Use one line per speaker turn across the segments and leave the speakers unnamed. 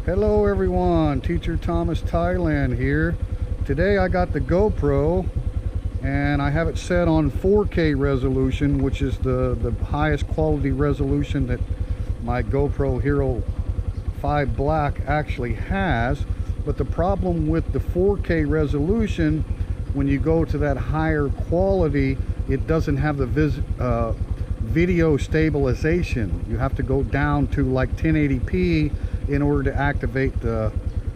Hello everyone, Teacher Thomas Thailand here. Today I got the GoPro and I have it set on 4K resolution, which is the highest quality resolution that my GoPro Hero 5 Black actually has. But the problem with the 4K resolution, when you go to that higher quality, it doesn't have the video stabilization. You have to go down to like 1080p in order to activate the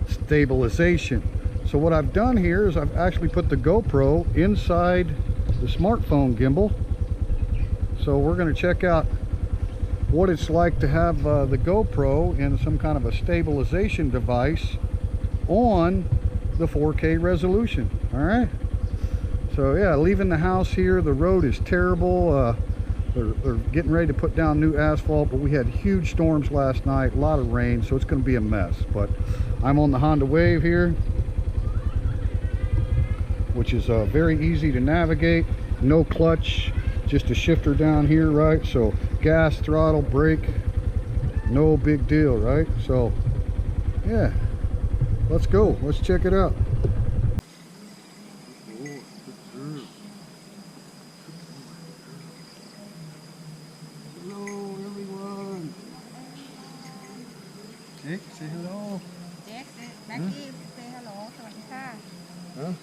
stabilization. So what I've done here is I've actually put the GoPro inside the smartphone gimbal. So we're going to check out what it's like to have the GoPro in some kind of a stabilization device on the 4K resolution. All right. So yeah, leaving the house here, the road is terrible. They're getting ready to put down new asphalt, but we had huge storms last night, a lot of rain, so it's going to be a mess. But I'm on the Honda Wave here, which is very easy to navigate. No clutch, just a shifter down here, right? So gas, throttle, brake, no big deal, right? So yeah, let's go. Let's check it out. Hello everyone. Jake, say hello.
Jake, Maggie, say hello. สวัสดีค่ะ
Huh?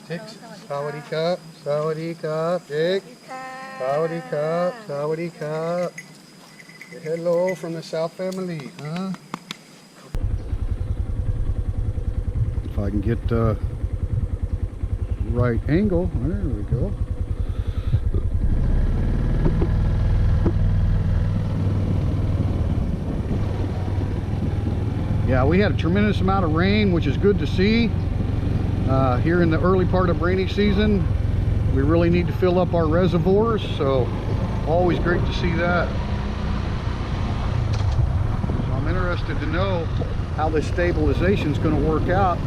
Jake, สวัสดีครับ สวัสดีครับ Jake. สวัสดีครับ สวัสดีครับ Hello from the South family, huh? If I can get right angle, there we go. Yeah, we had a tremendous amount of rain, which is good to see. Here in the early part of rainy season, we really need to fill up our reservoirs, so always great to see that. So I'm interested to know how this stabilization is going to work out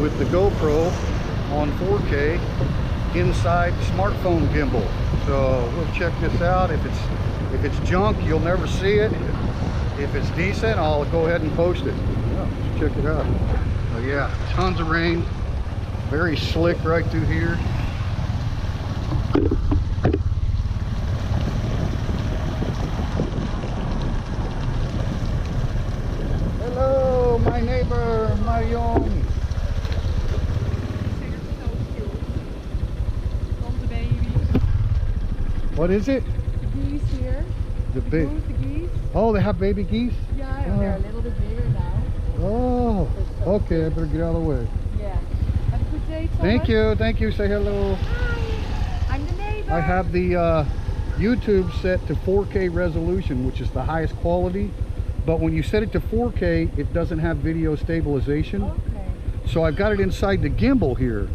with the GoPro on 4K inside the smartphone gimbal. So we'll check this out. If it's junk, you'll never see it. If it's decent, I'll go ahead and post it. Yeah, let's check it out. Oh yeah, tons of rain, very slick right through here. Hello, my neighbor, Marion.
From the baby.
What is it?
Geese here.
The big.
The geese.
Oh, they have baby geese?
Yeah, they're a little bit bigger now.
Oh, okay, I better get out of the way.
Yeah. Have a good day, Thomas.
Thank you, say hello.
Hi, I'm the neighbor.
I have the YouTube set to 4K resolution, which is the highest quality, but when you set it to 4K, it doesn't have video stabilization.
Okay.
So I've got it inside the gimbal here,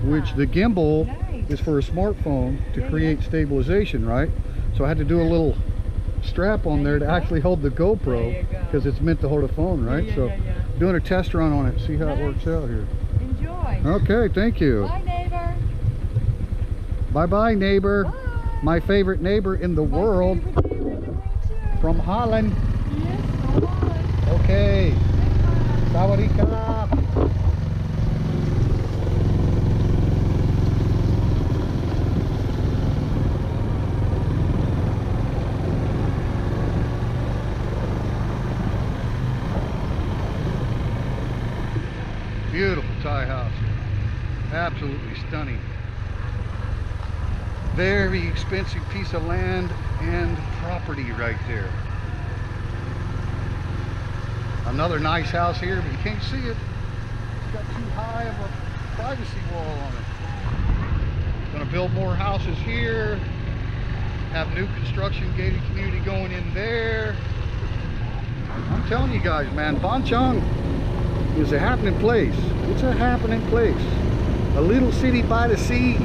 which the gimbal
Nice.
is for a smartphone to create stabilization, right? So I had to do a little strap on there to actually hold the GoPro, because it's meant to hold a phone, right? So doing a test run on it, see how it works out here.
Enjoy.
Okay, thank you.
Bye, neighbor.
Bye bye, neighbor.
Bye.
My favorite neighbor in the world,
Favorite neighbor in the world too.
from Holland.
Yes, from Holland.
Okay. Sawadee-ka. Beautiful Thai house. Absolutely stunning. Very expensive piece of land and property right there. Another nice house here, but you can't see it. It's got too high of a privacy wall on it. Gonna build more houses here. Have new construction gated community going in there. I'm telling you guys, man, Bonchong is a happening place. It's a happening place. A little city by the sea.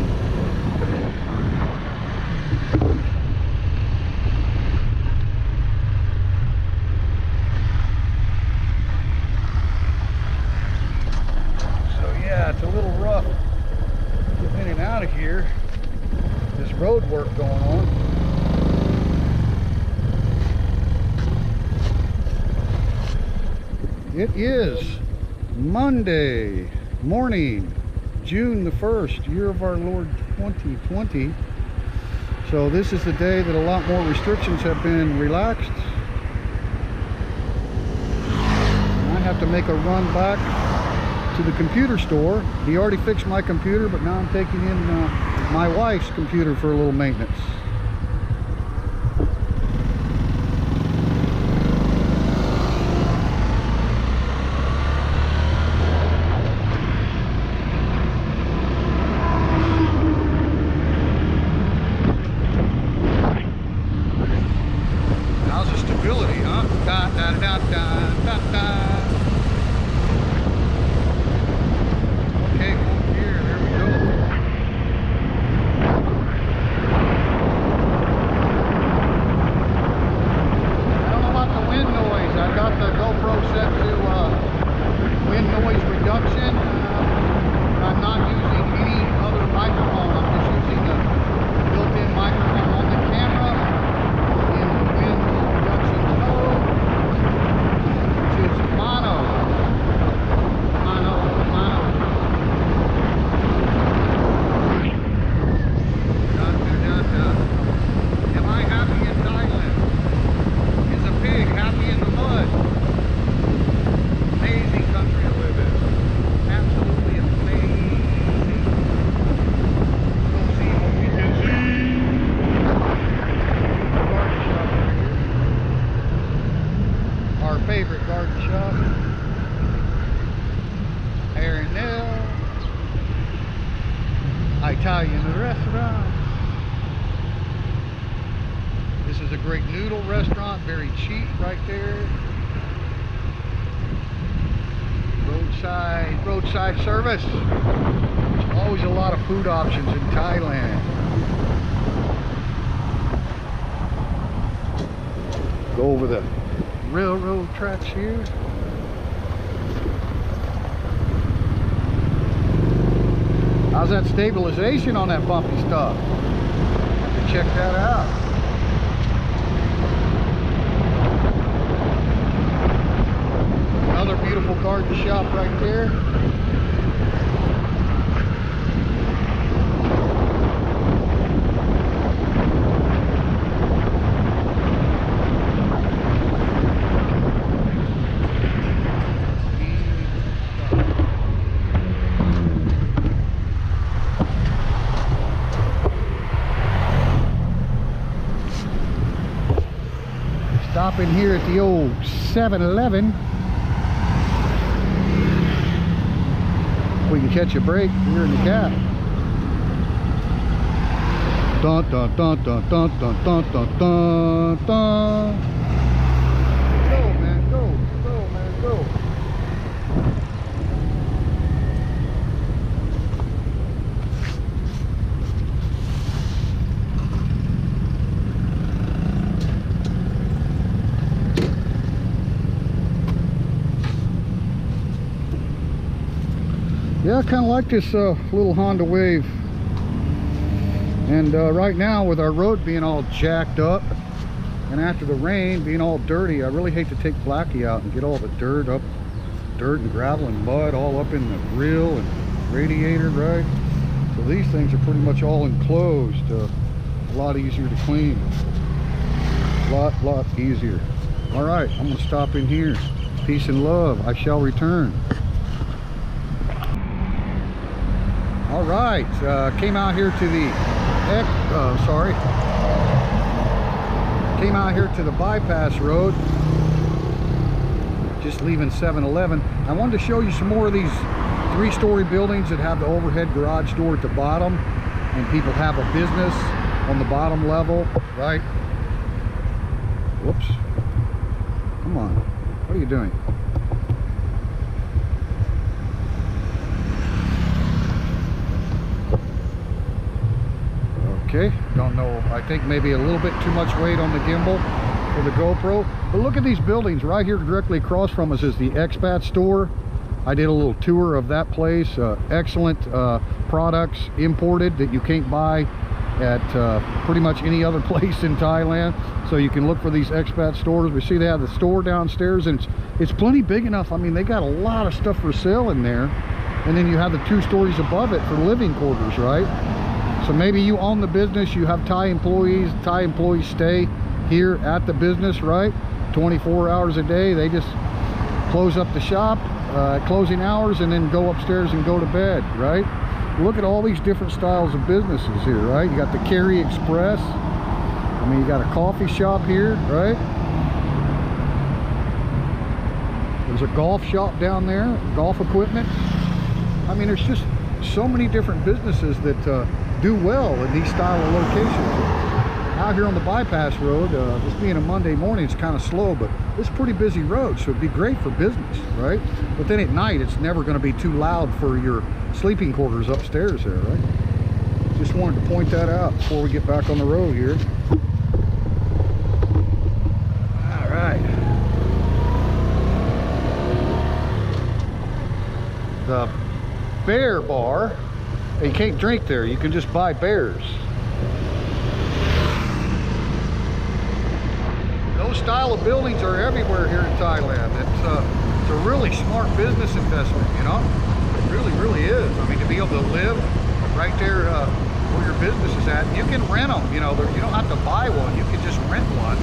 So yeah, it's a little rough getting in and out of here. This road work going on. It is Monday morning, June the 1st, year of our Lord 2020. So this is the day that a lot more restrictions have been relaxed. I have to make a run back to the computer store. He already fixed my computer, but now I'm taking in my wife's computer for a little maintenance. How's the stability, huh? Da, da, da, da, da, da. Okay, fourth gear, there we go. I don't know about the wind noise. I've got the GoPro set to wind noise reduction. I'm not using any other microphone. I'm just using the built-in microphone on the camera in the wind reduction mode, which is mono. Mono. Am I happy in Thailand? Is a pig happy in the mud? Amazing country to live in. Absolutely amazing. Go see what we can see. Garden shop right here. Our favorite garden shop. Hair and nails. Italian restaurant. This is a great noodle restaurant, very cheap right there. Roadside service. There's always a lot of food options in Thailand. Go over the railroad tracks here. How's that stabilization on that bumpy stuff? Have to check that out. Another beautiful garden shop right there. Stopping here at the old 7-Eleven. We can catch a break here in the cab. Dun dun dun dun dun dun dun dun dun dun. Go man, go man, go. Yeah, I kind of like this little Honda Wave. And right now, with our road being all jacked up, and after the rain being all dirty, I really hate to take Blackie out and get all the dirt and gravel and mud all up in the grill and radiator, right? So these things are pretty much all enclosed. A lot easier to clean. Lot easier. All right, I'm gonna stop in here. Peace and love. I shall return. All right, came out here to the bypass road, just leaving 7-Eleven. I wanted to show you some more of these 3-story buildings that have the overhead garage door at the bottom, and people have a business on the bottom level, right? Whoops, come on, what are you doing? Okay, don't know, I think maybe a little bit too much weight on the gimbal for the GoPro. But look at these buildings. Right here directly across from us is the expat store. I did a little tour of that place. Excellent products imported that you can't buy at pretty much any other place in Thailand. So you can look for these expat stores. We see they have the store downstairs, and it's plenty big enough. I mean, they got a lot of stuff for sale in there. And then you have the 2 stories above it for living quarters, right? So maybe you own the business, you have Thai employees stay here at the business, right? 24 hours a day. They just close up the shop at closing hours and then go upstairs and go to bed, right? Look at all these different styles of businesses here, right? You got the Carry Express. I mean, you got a coffee shop here, right? There's a golf shop down there, golf equipment. I mean, there's just so many different businesses that do well in these style of locations. Out here on the bypass road, this being a Monday morning, it's kind of slow, but it's a pretty busy road, so it'd be great for business, right? But then at night, it's never going to be too loud for your sleeping quarters upstairs there, right? Just wanted to point that out before we get back on the road here. All right. The Bear Bar. You can't drink there, you can just buy bears. Those style of buildings are everywhere here in Thailand. It's a really smart business investment, you know? It really, really is. I mean, to be able to live right there where your business is at, you can rent them, you know, you don't have to buy one, you can just rent one.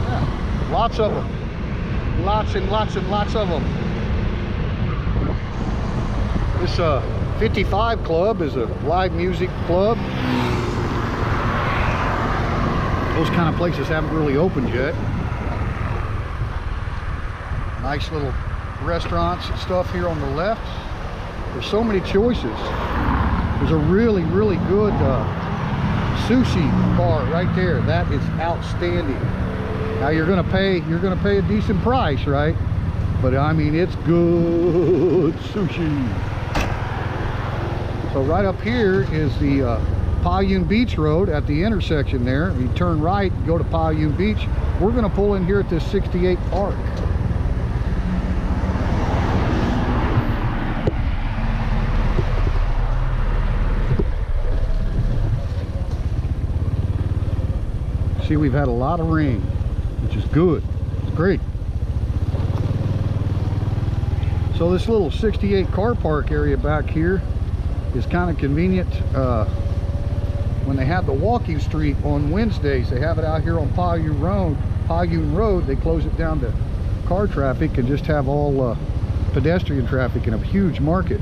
Yeah, lots of them. Lots and lots and lots of them. This 55 Club is a live music club. Those kind of places haven't really opened yet. Nice little restaurants and stuff here on the left. There's so many choices. There's a really, really good sushi bar right there. That is outstanding. Now you're gonna pay a decent price, right? But I mean, it's good sushi. So right up here is the Pa Yuen Beach Road at the intersection there. You turn right, go to Pa Yuen Beach. We're going to pull in here at this 68 Park. See, we've had a lot of rain, which is good. It's great. So this little 68 car park area back here is kind of convenient. When they have the walking street on Wednesdays, they have it out here on Pa Yuen Road. They close it down to car traffic and just have all pedestrian traffic in a huge market.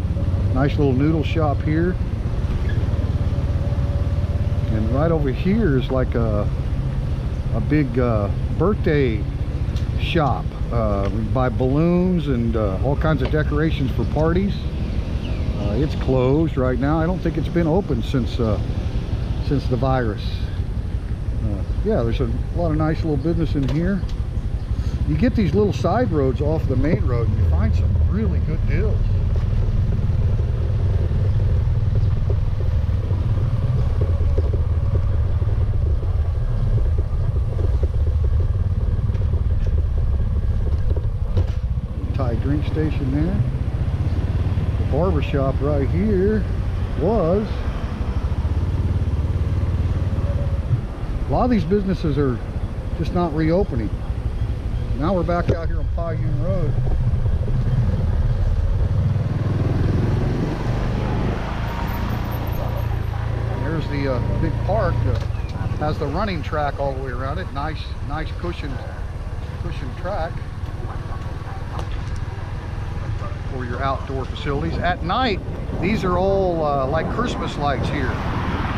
Nice little noodle shop here. And right over here is like a big birthday shop. We buy balloons and all kinds of decorations for parties. It's closed right now. I don't think it's been open since the virus. Yeah, there's a lot of nice little business in here. You get these little side roads off the main road and you find some really good deals. Thai drink station there. Barber shop right here was. A lot of these businesses are just not reopening. Now we're back out here on Pa Yuen Road. And there's the big park that has the running track all the way around it. Nice cushioned track for your outdoor facilities. At night, these are all like Christmas lights here.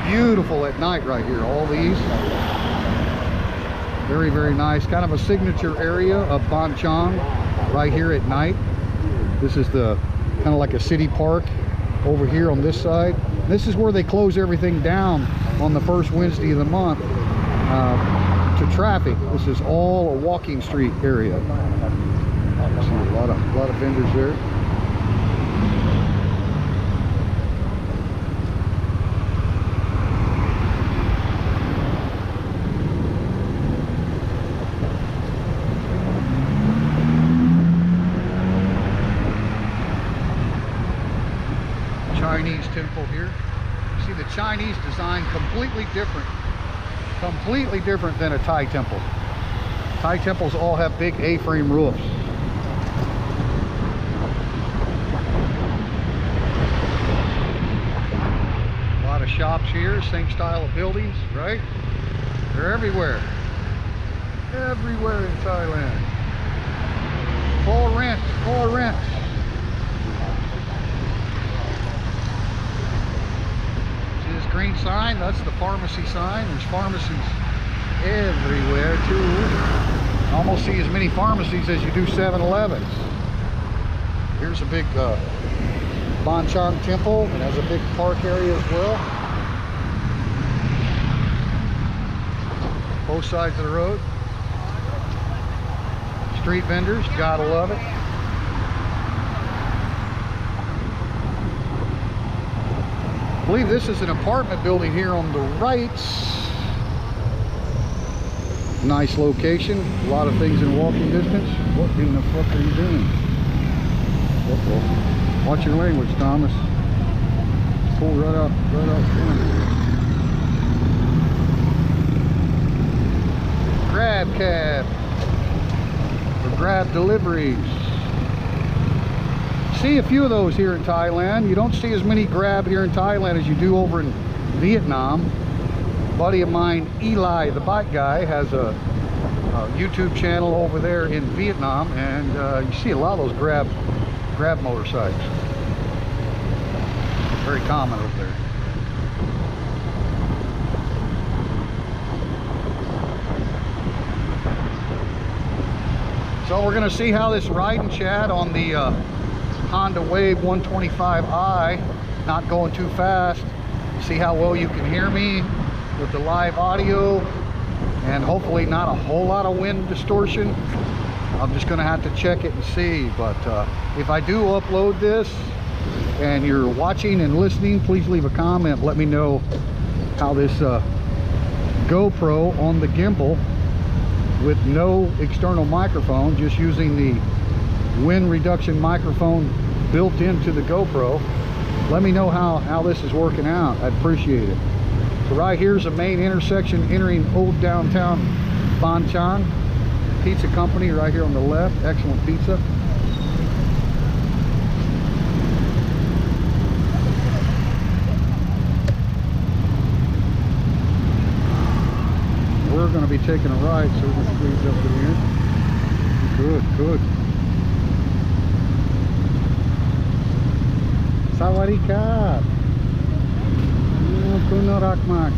Beautiful at night right here, all these. Very, very nice. Kind of a signature area of Ban Chang right here at night. This is the kind of like a city park over here on this side. This is where they close everything down on the first Wednesday of the month to traffic. This is all a walking street area. See a lot of vendors there. Chinese temple here. See the Chinese design completely different. Completely different than a Thai temple. Thai temples all have big A-frame roofs. A lot of shops here, same style of buildings, right? They're everywhere. Everywhere in Thailand. For rent, for rent. See this green sign? That's the pharmacy sign. There's pharmacies everywhere too. Almost see as many pharmacies as you do 7-Elevens. Here's a big Bonchang temple. It has a big park area as well. Both sides of the road. Street vendors, gotta love it. I believe this is an apartment building here on the right. Nice location, a lot of things in walking distance. What in the fuck are you doing? Uh-oh. Watch your language, Thomas. Pull right out front. Grab cab. Grab deliveries. See a few of those here in Thailand. You don't see as many grab here in Thailand as you do over in Vietnam. A buddy of mine, Eli, the bike guy, has a YouTube channel over there in Vietnam, and you see a lot of those grab motorcycles. Very common over there. So we're going to see how this riding chat on the Honda Wave 125i, not going too fast. See how well you can hear me with the live audio, and hopefully not a whole lot of wind distortion. I'm just going to have to check it and see. But if I do upload this and you're watching and listening, please leave a comment. Let me know how this GoPro on the gimbal with no external microphone, just using the wind reduction microphone built into the GoPro. Let me know how this is working out. I'd appreciate it. So right here's a main intersection entering old downtown Bonchang. Pizza company right here on the left. Excellent pizza. We're going to be taking a ride, so we're going to squeeze up in here. Good, good. Sawadee-ka. Kunorak mak.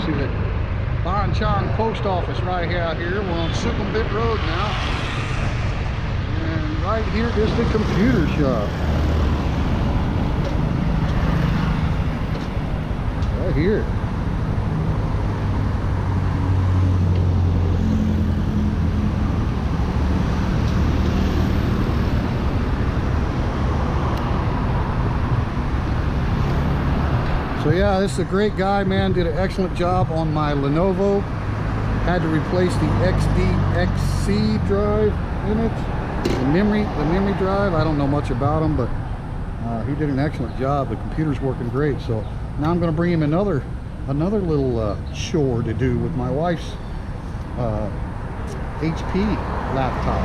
See the Bonchang post office right out here. We're on Sukhumvit Road now. And right here is the computer shop. Right here. So yeah, this is a great guy, man. Did an excellent job on my Lenovo. Had to replace the XC drive in it. The memory drive. I don't know much about him, but he did an excellent job. The computer's working great. So now I'm going to bring him another little chore to do with my wife's HP laptop.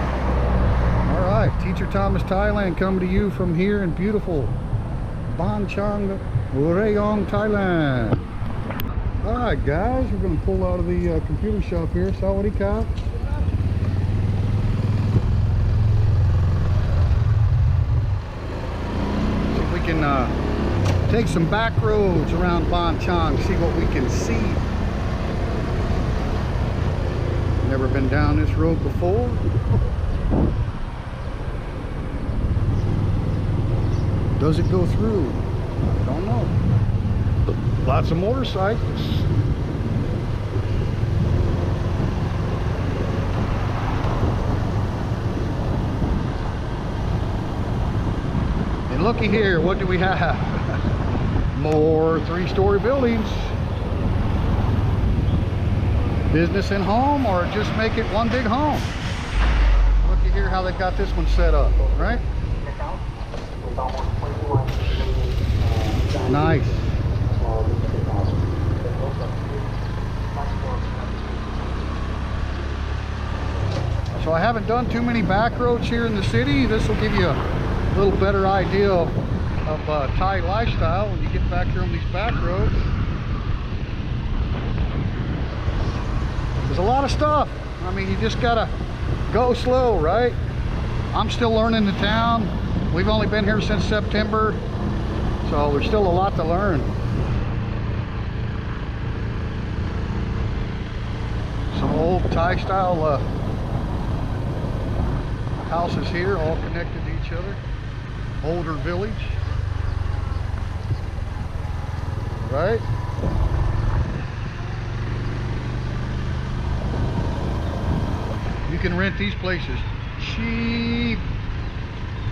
All right, Teacher Thomas Thailand coming to you from here in beautiful Bonchang, Rayong, Thailand. All right, guys, we're going to pull out of the computer shop here. Sawadee-ka. See if we can take some back roads around Bonchang, see what we can see. Never been down this road before. Does it go through? I don't know. Lots of motorcycles. looky here, what do we have? More 3-story buildings. Business and home, or just make it one big home. Looky here how they've got this one set up, right? Nice. So I haven't done too many back roads here in the city. This will give you a little better idea of Thai lifestyle when you get back here on these back roads. There's a lot of stuff. I mean, you just gotta go slow, right? I'm still learning the town. We've only been here since September, so there's still a lot to learn. Some old Thai style houses here, all connected to each other. Older village, right? You can rent these places cheap.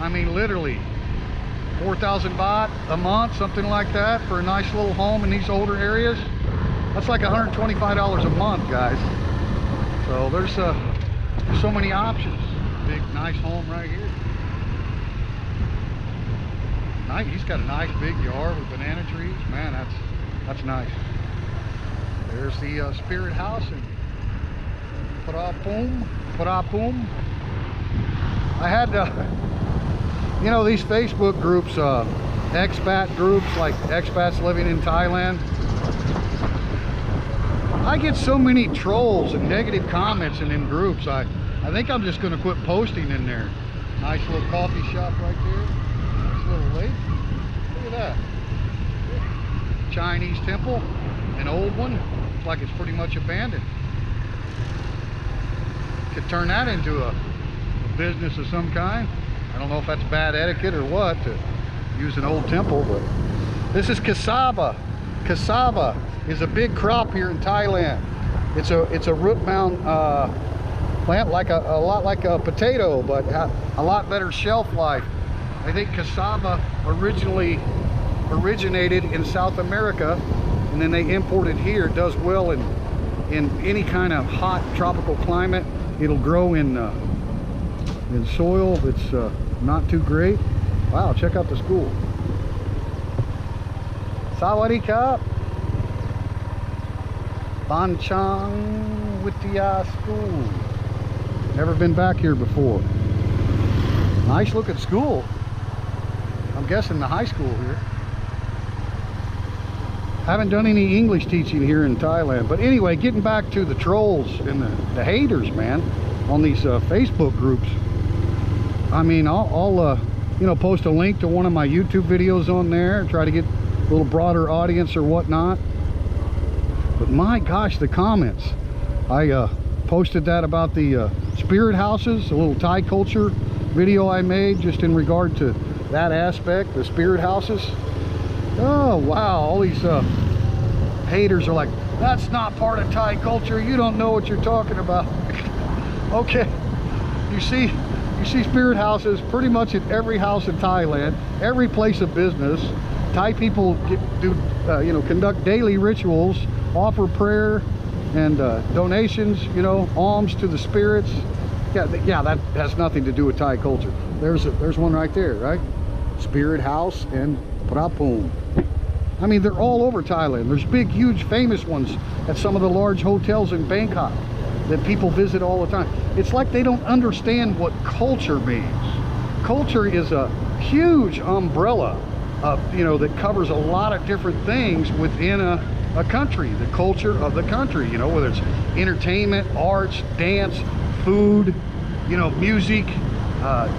I mean, literally 4,000 baht a month, something like that, for a nice little home in these older areas. That's like $125 a month, guys. So there's so many options. Big nice home right here. Nice. He's got a nice big yard with banana trees. Man, that's nice. There's the Spirit House in Prapum. I had you know, these Facebook groups, expat groups, like expats living in Thailand. I get so many trolls and negative comments in them groups. I think I'm just going to quit posting in there. Nice little coffee shop right there. Nice little lake. Look at that. Chinese temple, an old one. Looks like it's pretty much abandoned. Could turn that into a business of some kind. I don't know if that's bad etiquette or what to use an old temple, but this is cassava. Cassava is a big crop here in Thailand. It's a root mound plant, like a lot like a potato, but a lot better shelf life. I think cassava originated in South America, and then they imported here. It does well in any kind of hot tropical climate. It'll grow in soil that's not too great. Wow, check out the school. Sawadee Krap. Banchang Witya School. Never been back here before. Nice looking school. I'm guessing the high school here. Haven't done any English teaching here in Thailand. But anyway, getting back to the trolls and the haters, man, on these Facebook groups. I mean, I'll you know, post a link to one of my YouTube videos on there, try to get a little broader audience or whatnot. But my gosh, the comments. I posted that about the spirit houses, a little Thai culture video I made just in regard to that aspect, the spirit houses. Oh wow, all these haters are like, that's not part of Thai culture, you don't know what you're talking about. Okay, you see spirit houses pretty much at every house in Thailand, every place of business. Thai people you know, conduct daily rituals, offer prayer and donations, you know, alms to the spirits. Yeah, that has nothing to do with Thai culture. There's one right there, right? Spirit House in Prapum. I mean, they're all over Thailand. There's big, huge, famous ones at some of the large hotels in Bangkok that people visit all the time. It's like they don't understand what culture means. Culture is a huge umbrella you know, that covers a lot of different things within a country, the culture of the country, you know, whether it's entertainment, arts, dance, food, you know, music,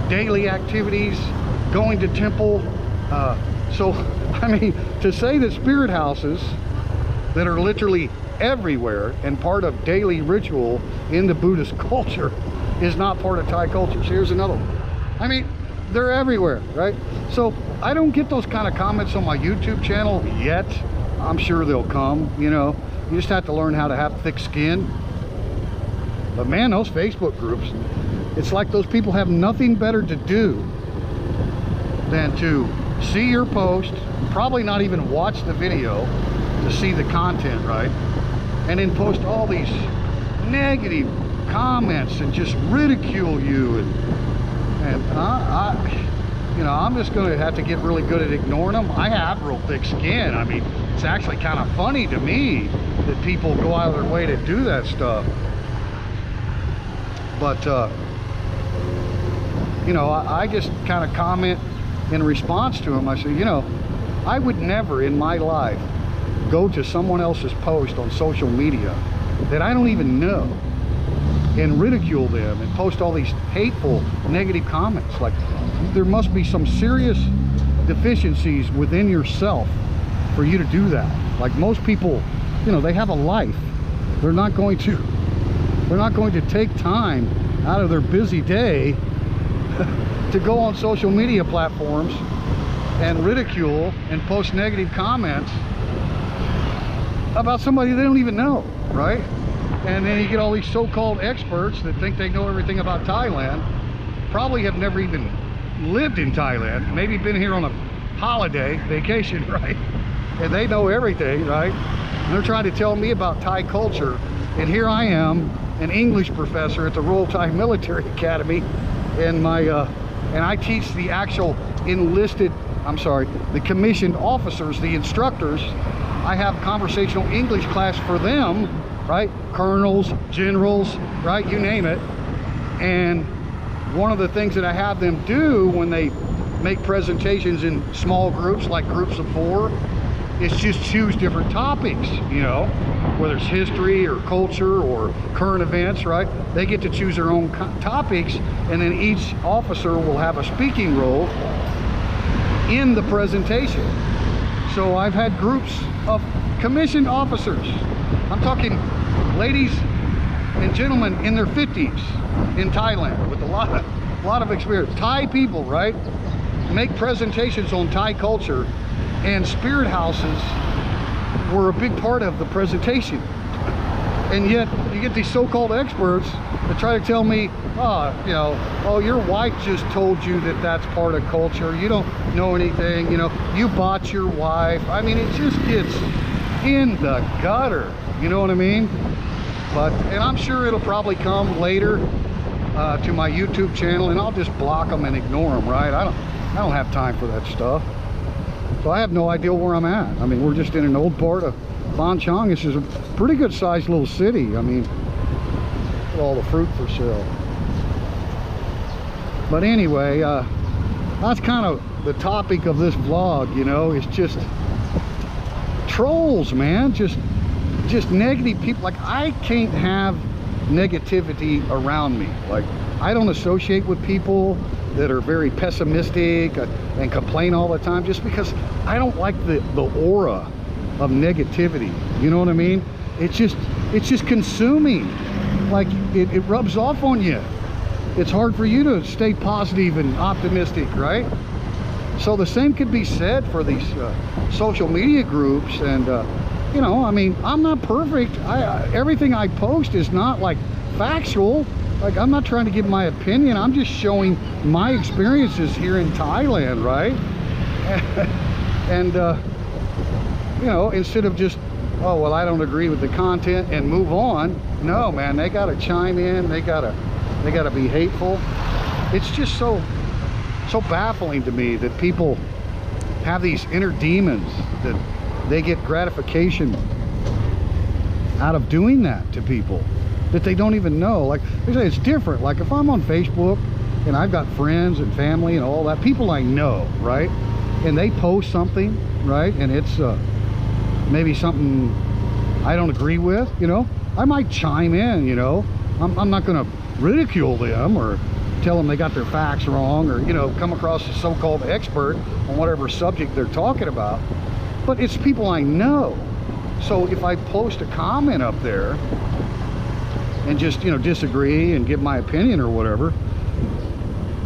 daily activities, going to temple. So, I mean, to say that spirit houses that are literally everywhere and part of daily ritual in the Buddhist culture is not part of Thai culture. So here's another one. I mean, they're everywhere, right? So I don't get those kind of comments on my YouTube channel yet. I'm sure they'll come, you know. You just have to learn how to have thick skin. But man, those Facebook groups, it's like those people have nothing better to do than to see your post, probably not even watch the video to see the content, right? And then post all these negative comments and just ridicule you, and you know, I'm just gonna have to get really good at ignoring them. I have real thick skin. I mean, it's actually kind of funny to me that people go out of their way to do that stuff. But you know, I just kind of comment in response to them. I say, you know, I would never in my life go to someone else's post on social media that I don't even know and ridicule them and post all these hateful, negative comments. Like, there must be some serious deficiencies within yourself for you to do that. Like, most people, you know, they have a life. They're not going to take time out of their busy day to go on social media platforms and ridicule and post negative comments about somebody they don't even know, right? And then you get all these so-called experts that think they know everything about Thailand, probably have never even lived in Thailand, maybe been here on a holiday, vacation, right? And they know everything, right? And they're trying to tell me about Thai culture, and here I am, an English professor at the Royal Thai Military Academy, and and I teach the actual enlisted, the commissioned officers, the instructors. I have conversational English class for them, right? Colonels, generals, right? You name it. And one of the things that I have them do when they make presentations in small groups, like groups of 4, is just choose different topics, you know, whether it's history or culture or current events, right? They get to choose their own topics, and then each officer will have a speaking role in the presentation. So I've had groups of commissioned officers. I'm talking ladies and gentlemen in their 50s in Thailand with a lot of experience. Thai people, right? Make presentations on Thai culture, and spirit houses were a big part of the presentation. And yet you get these so-called experts that try to tell me, you know, oh, your wife just told you that that's part of culture. You don't know anything, you know, you bought your wife. I mean, it just gets in the gutter, you know what I mean? And I'm sure it'll probably come later to my YouTube channel, and I'll just block them and ignore them, right? I don't have time for that stuff. So I have no idea where I'm at. I mean, we're just in an old part of Ban Chong. This is a pretty good sized little city. I mean, look at all the fruit for sale. But anyway, that's kind of the topic of this vlog, you know. It's just trolls, man. Just negative people. Like, I can't have negativity around me. Like, I don't associate with people that are very pessimistic and complain all the time, just because I don't like the aura of negativity, you know what I mean? It's just consuming. Like, it rubs off on you. It's hard for you to stay positive and optimistic, right? So the same could be said for these social media groups. And you know, I mean, I'm not perfect. Everything I post is not like factual. Like, I'm not trying to give my opinion. I'm just showing my experiences here in Thailand, right? And you know, instead of just, oh, well, I don't agree with the content and move on. No, man, they gotta chime in. They gotta be hateful. It's just so baffling to me that people have these inner demons, that they get gratification out of doing that to people that they don't even know. Like they say, it's different. Like, if I'm on Facebook and I've got friends and family and all that, people I know, right? And they post something, right? And it's maybe something I don't agree with, you know, I might chime in, you know. I'm not gonna ridicule them or tell them they got their facts wrong, or, you know, come across a so-called expert on whatever subject they're talking about. But it's people I know. So if I post a comment up there and just, you know, disagree and give my opinion or whatever,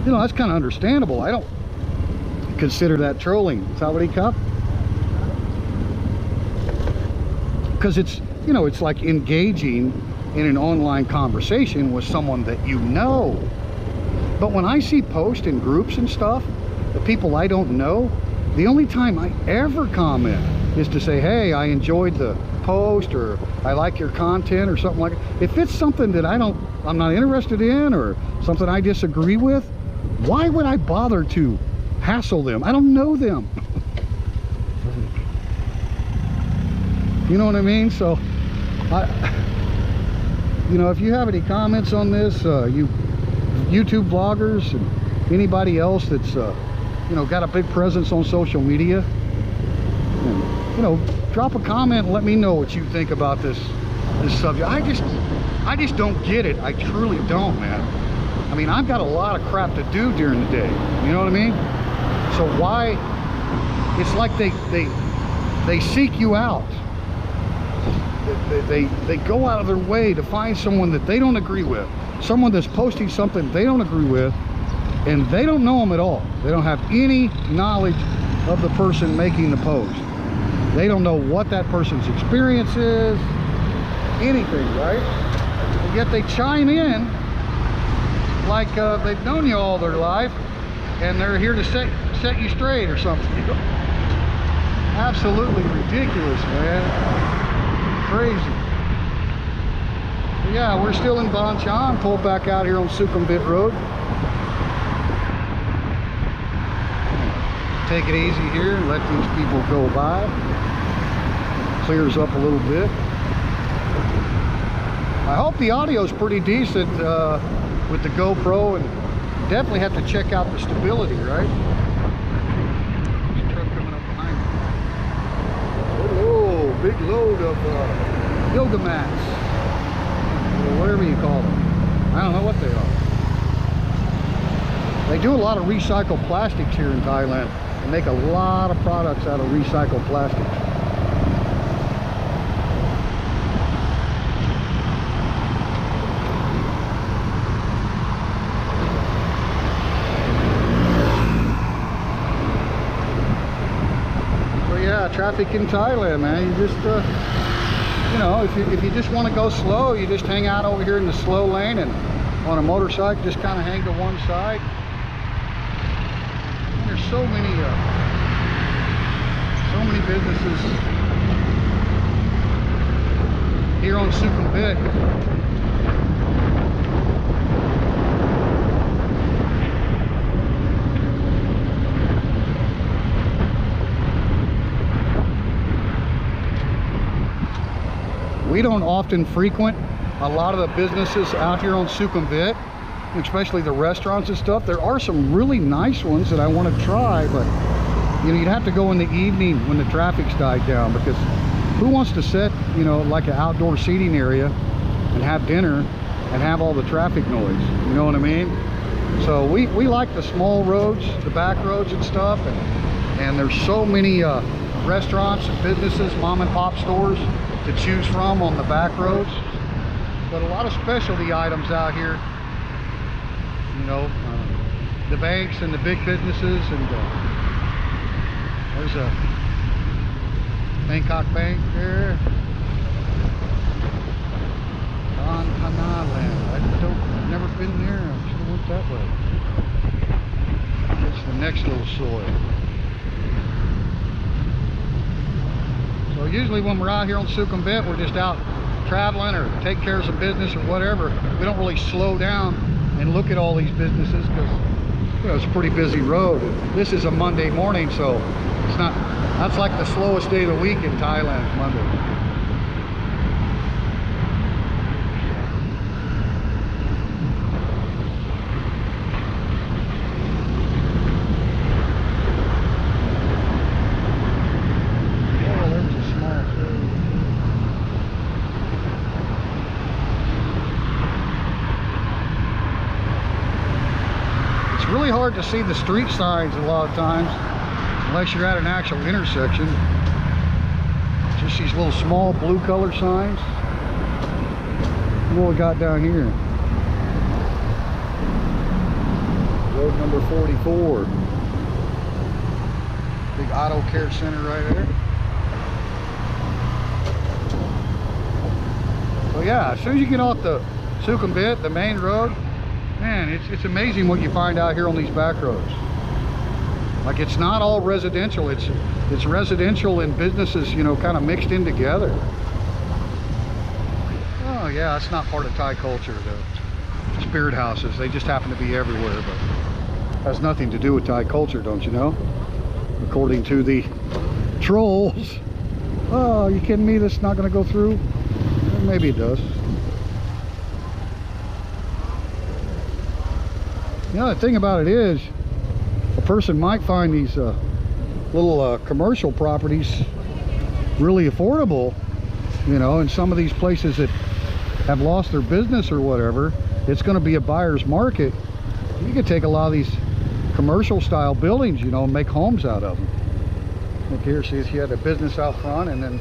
you know, that's kind of understandable. I don't consider that trolling. Sawadee Cup. Because it's, you know, it's like engaging in an online conversation with someone that you know. But when I see posts in groups and stuff, the people I don't know, The only time I ever comment is to say, hey, I enjoyed the post, or I like your content, or something like that. If it's something that I'm not interested in, or something I disagree with, why would I bother to hassle them? I don't know them. You know what I mean? So you know, if you have any comments on this, you YouTube vloggers and anybody else that's you know, got a big presence on social media, and, you know, drop a comment and let me know what you think about this subject. I just don't get it. I truly don't, man. I mean, I've got a lot of crap to do during the day, you know what I mean? So why, it's like they seek you out. They go out of their way to find someone that they don't agree with, someone that's posting something they don't agree with, and they don't know them at all. They don't have any knowledge of the person making the post. They don't know what that person's experience is, anything, right? And yet they chime in like they've known you all their life, and they're here to set you straight or something. Absolutely ridiculous, man. Crazy. But yeah, we're still in Ban Chan, pulled back out here on Sukhumvit Road. Take it easy here and let these people go by. Clears up a little bit. I hope the audio is pretty decent with the GoPro, and definitely have to check out the stability, right? There's a truck coming up behind me. Oh, big load of yoga mats, or whatever you call them. I don't know what they are. They do a lot of recycled plastics here in Thailand. They make a lot of products out of recycled plastics. So yeah, traffic in Thailand, man. You just you know, if you just want to go slow, you just hang out over here in the slow lane, and on a motorcycle just kind of hang to one side. And there's so many businesses here on Sukhumvit. We don't often frequent a lot of the businesses out here on Sukhumvit, especially the restaurants and stuff. There are some really nice ones that I want to try, but you know, you'd have to go in the evening when the traffic's died down, because who wants to sit, you know, like an outdoor seating area and have dinner and have all the traffic noise, you know what I mean? So we like the small roads, the back roads and stuff, and there's so many restaurants and businesses, mom and pop stores to choose from on the back roads. But a lot of specialty items out here, you know, the banks and the big businesses, and there's a Bangkok Bank there. Don Thailand. I've never been there. I should have went that way. It's the next little soil. So usually when we're out here on Sukhumvit, we're just out traveling or take care of some business or whatever. We don't really slow down and look at all these businesses, because you know, it's a pretty busy road. This is a Monday morning, so it's not, that's like the slowest day of the week in Thailand, Monday. Really hard to see the street signs a lot of times unless you're at an actual intersection. Just these little small blue color signs. What we got down here? Road number 44. Big auto care center right there. So yeah, as soon as you get off the Sukhumvit, the main road, man, it's amazing what you find out here on these back roads. Like, it's not all residential. It's residential and businesses, you know, kind of mixed in together. Oh yeah, that's not part of Thai culture, the spirit houses. They just happen to be everywhere, but has nothing to do with Thai culture, don't you know? According to the trolls. Oh, you kidding me? This is not going to go through? Maybe it does. You know, the thing about it is, a person might find these little commercial properties really affordable, you know, in some of these places that have lost their business or whatever. It's going to be a buyer's market. You could take a lot of these commercial style buildings, you know, and make homes out of them. Look here, see, you had a business out front, and then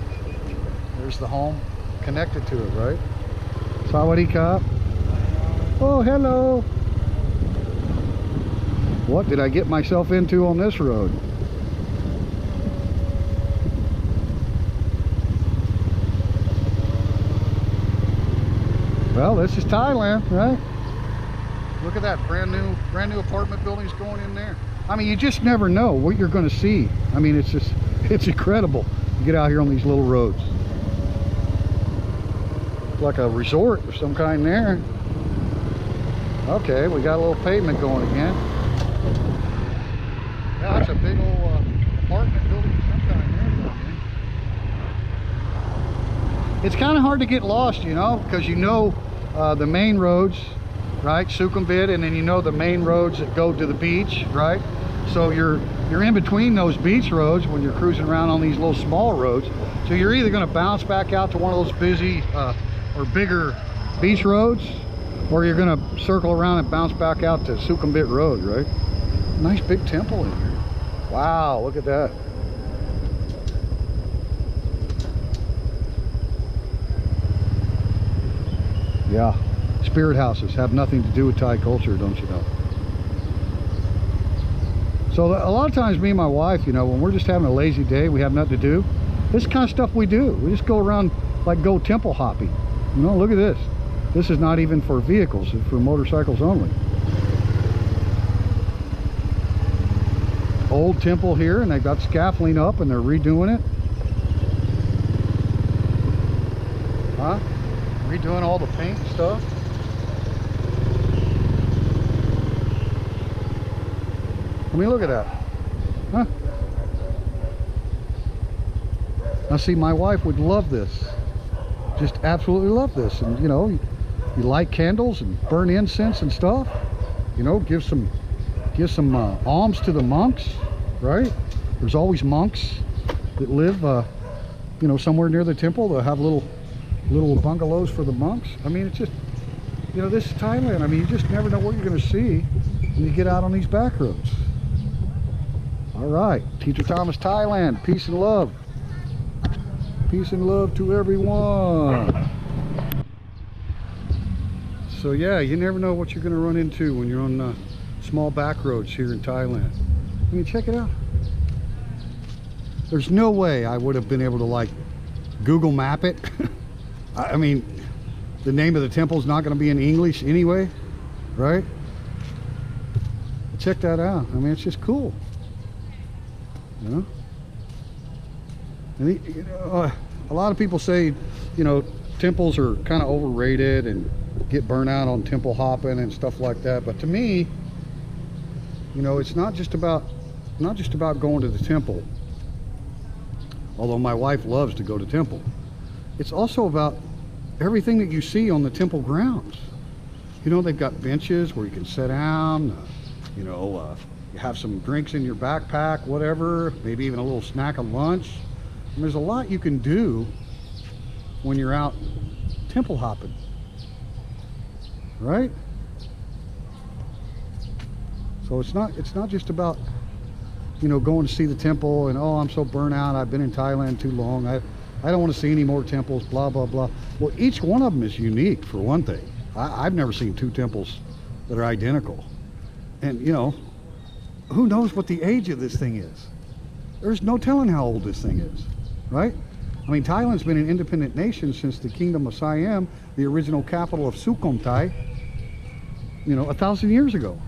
there's the home connected to it, right? Sawadee Kap. Oh, hello. What did I get myself into on this road? Well, this is Thailand, right? Look at that brand new apartment buildings going in there. I mean, you just never know what you're going to see. I mean, it's incredible. You get out here on these little roads. It's like a resort of some kind there. Okay, we got a little pavement going again. Yeah, that's a big old apartment building of some kind there. It's kind of hard to get lost, you know, because you know the main roads, right? Sukhumvit, and then you know the main roads that go to the beach, right? So you're in between those beach roads when you're cruising around on these little small roads. So you're either going to bounce back out to one of those busy or bigger beach roads, or you're going to circle around and bounce back out to Sukhumvit Road, right? Nice big temple in here. Wow, look at that. Yeah, spirit houses have nothing to do with Thai culture, don't you know? So a lot of times me and my wife, you know, when we're just having a lazy day, we have nothing to do, this is the kind of stuff we do. We just go around, like, go temple hopping. You know, look at this. This is not even for vehicles, it's for motorcycles only. Old temple here, and they got scaffolding up and they're redoing it. Huh? Redoing all the paint and stuff. I mean, look at that. Huh? Now see, my wife would love this. Just absolutely love this. And you know, you light candles and burn incense and stuff. You know, give some alms to the monks, right? There's always monks that live, you know, somewhere near the temple. They'll have little bungalows for the monks. I mean, it's just, you know, this is Thailand. I mean, you just never know what you're going to see when you get out on these back roads. All right, Teacher Thomas, Thailand. Peace and love. Peace and love to everyone. So yeah, you never know what you're going to run into when you're on small back roads here in Thailand. I mean, check it out. There's no way I would have been able to, like, Google map it. I mean, the name of the temple is not going to be in English anyway, right? Check that out. I mean, it's just cool. You know? And you know, a lot of people say, you know, temples are kind of overrated and get burnt out on temple hopping and stuff like that. But to me, you know, it's not just about going to the temple. Although my wife loves to go to temple. It's also about everything that you see on the temple grounds. You know, they've got benches where you can sit down, you know, you have some drinks in your backpack, whatever, maybe even a little snack of lunch. And there's a lot you can do when you're out temple hopping, right? So it's not just about, you know, going to see the temple and, oh, I'm so burnt out, I've been in Thailand too long, I don't want to see any more temples, blah, blah, blah. Well, each one of them is unique, for one thing. I've never seen two temples that are identical. And, you know, who knows what the age of this thing is? There's no telling how old this thing is, right? I mean, Thailand's been an independent nation since the Kingdom of Siam, the original capital of Sukhumvit, you know, 1,000 years ago.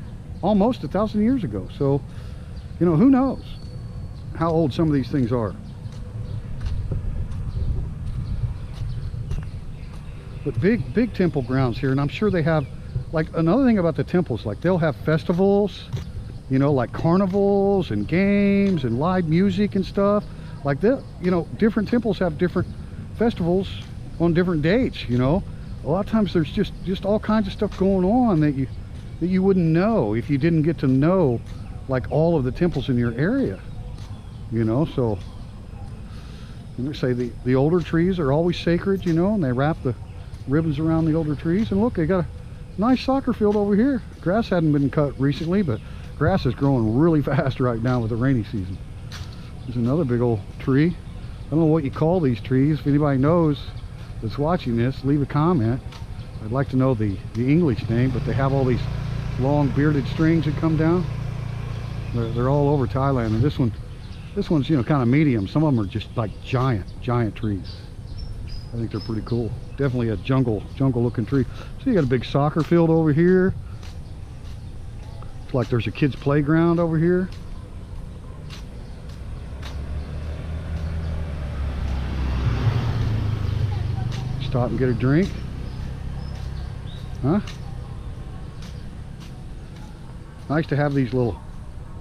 Almost 1,000 years ago. So, You know, who knows how old some of these things are. But big temple grounds here, and I'm sure they have, like, another thing about the temples, like they'll have festivals, you know, like carnivals and games and live music and stuff. Like that, you know, different temples have different festivals on different dates, you know. A lot of times there's just all kinds of stuff going on that you wouldn't know if you didn't get to know, like, all of the temples in your area, you know. So they say the older trees are always sacred, you know, and they wrap the ribbons around the older trees. And look, they got a nice soccer field over here. Grass hadn't been cut recently, but grass is growing really fast right now with the rainy season. There's another big old tree. I don't know what you call these trees. If anybody knows that's watching this, leave a comment. I'd like to know the English name, but they have all these long bearded strings that come down. They're all over Thailand, and this one's, you know, kind of medium. Some of them are just like giant trees. I think they're pretty cool. Definitely a jungle looking tree. So you got a big soccer field over here. It's like there's a kid's playground over here. Stop and get a drink. Huh? Nice to have these little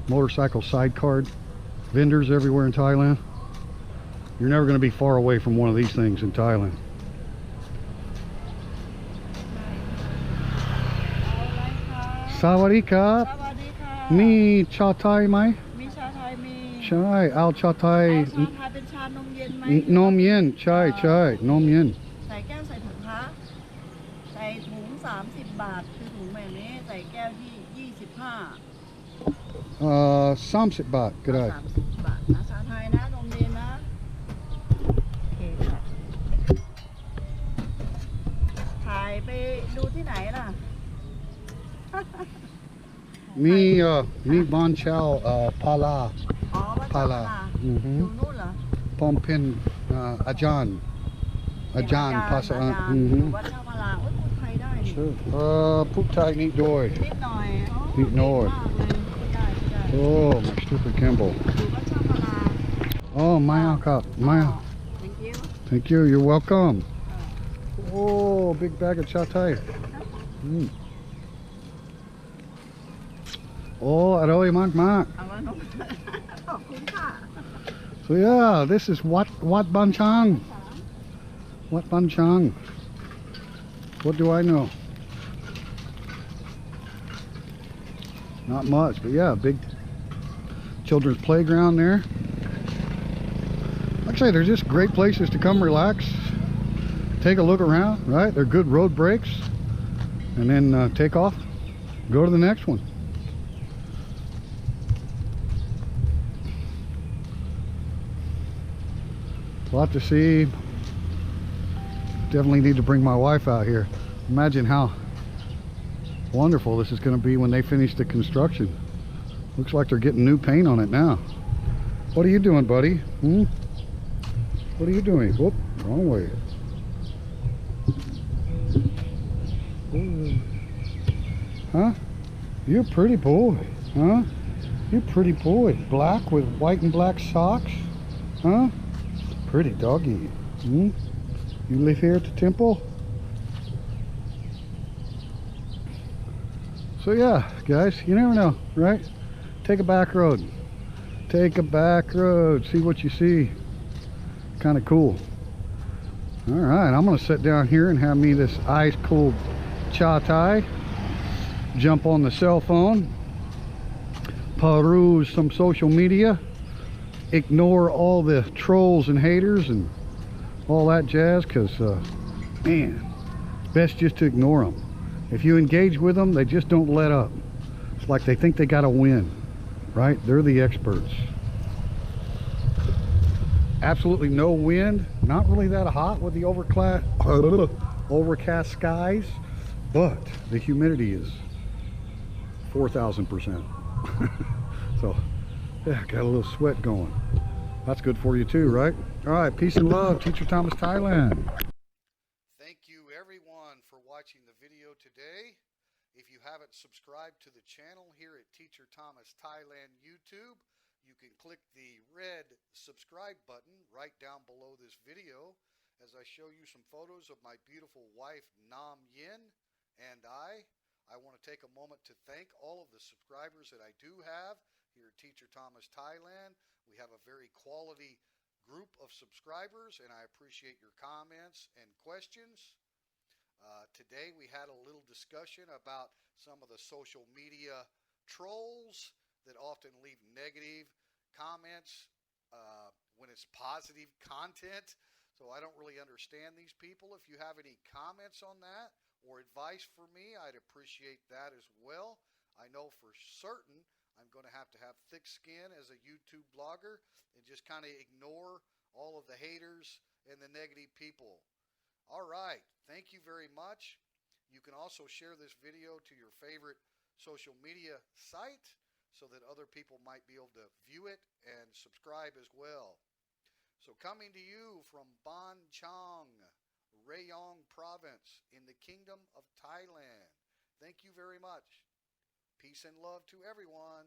motorcycle sidecar vendors everywhere in Thailand. You're never going to be far away from one of these things in Thailand. Sawadee krap.มีชาไทยไหม
มีชาไทยมี
ใช่เอาชาไทย
เอาชาไทยเป็นชานมเย็นไหม
นมเย็นใช่นมเย็น
ใส่แก้วใส่ถุงคะใส่ถุง30 บาทคือถุงแบบนี้ใส่แก้วที่25
30 บาทก็ได้
30 บาทนะชาไทยนะนมเย็นนะโอเคค่ะถ่ายไปดูที่ไหนล่ะ
มีบ้านเช่าพารา
อ๋อวัด
พา
เจ้า
รา
ค่ะ
อือฮึ
อยู่นู่นเหรอ
ผมเป็นอาจารย์ภาษา
อือฮึวัดเจ้าพาราโอ้ยพูดไทยได้นี่
พูดไทยนิดหน่อย
นิดหน่อย
นิดหน่อย
มากเลยได้
Oh, my stupid Campbell.
อยู่วัดเจ้าพารา
Oh, Maya cup. Maya.
Thank you.
Thank you. You're welcome. Oh, big bag of chai thai. Oh, อร่อยมาก
เอาละนม ขอบคุณค่ะ
So yeah, this is Wat Banchang. Wat Banchang. What do I know? Not much, but yeah, big children's playground there. Like I say, they're just great places to come relax, take a look around, right? They're good road breaks, and then take off, go to the next one. A lot to see. Definitely need to bring my wife out here. Imagine how wonderful this is going to be when they finish the construction. Looks like they're getting new paint on it now. What are you doing, buddy? What are you doing? Whoop, wrong way. Ooh. Huh? You're a pretty boy, huh? You're a pretty boy. Black with white and black socks, huh? Pretty doggy. You live here at the temple? So yeah, guys, you never know, right? Take a back road. Take a back road. See what you see. Kind of cool. All right, I'm gonna sit down here and have me this ice cold cha thai. Jump on the cell phone. Peruse some social media. Ignore all the trolls and haters and all that jazz, because man, it's best just to ignore them. If you engage with them, they just don't let up. It's like they think they got to win, right? They're the experts. Absolutely no wind, not really that hot with the overcast skies, but the humidity is 4,000%. So yeah, got a little sweat going. That's good for you too, right? All right, peace and love, Teacher Thomas, Thailand. Thank you everyone for watching the video today. If you haven't subscribed to the channel here at Teacher Thomas Thailand YouTube, you can click the red subscribe button right down below this video as I show you some photos of my beautiful wife Nam Yin and I. I want to take a moment to thank all of the subscribers that I do have here at Teacher Thomas Thailand. We have a very quality group of subscribers, and I appreciate your comments and questions. Today we had a little discussion about some of the social media trolls that often leave negative comments when it's positive content. So I don't really understand these people. If you have any comments on that or advice for me, I'd appreciate that as well. I know for certain I'm going to have thick skin as a YouTube blogger and just kind of ignore all of the haters and the negative people. All right, thank you very much. You can also share this video to your favorite social media site so that other people might be able to view it and subscribe as well. So coming to you from Ban Chang, Rayong Province in the Kingdom of Thailand. Thank you very much. Peace and love to everyone.